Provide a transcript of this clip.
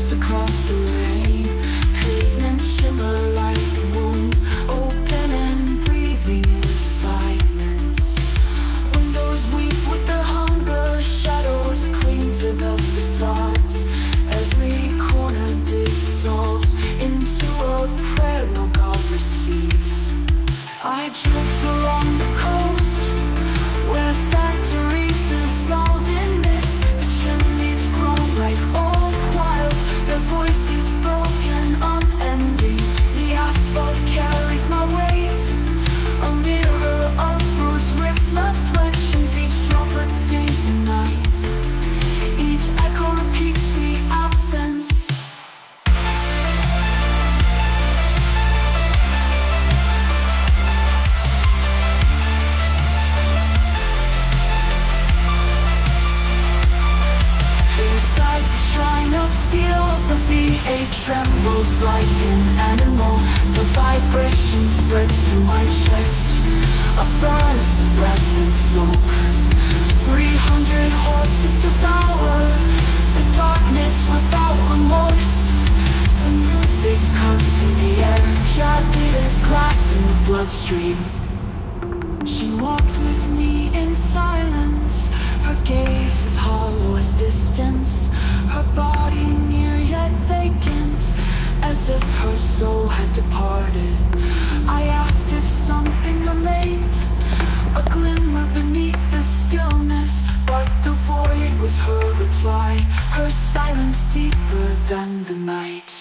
Across the rain, pavements shimmer like wounds, open and breathing in silence. Windows weep with their hunger, shadows cling to the facades. Every corner dissolves into a prayer no God receives. I drift along the coast, where factories dissolve in mist. The chimneys groan like old choirs, their voices broken, unending. The asphalt carries my weight, a mirror of bruised reflections. Each droplet stains the night, each echo repeats the absence. Inside the shrine of steel, the V8 trembles like an animal. The vibration spreads through my chest, a furnace of breath and smoke. 300 horses devour the darkness without remorse. The music comes through the air, jagged as glass in the bloodstream. She walked with me in silence, her gaze as hollow as distance, her body near yet vacant, as if her soul had departed. I asked if something remained, a glimmer beneath the stillness, but the void was her reply, her silence deeper than the night.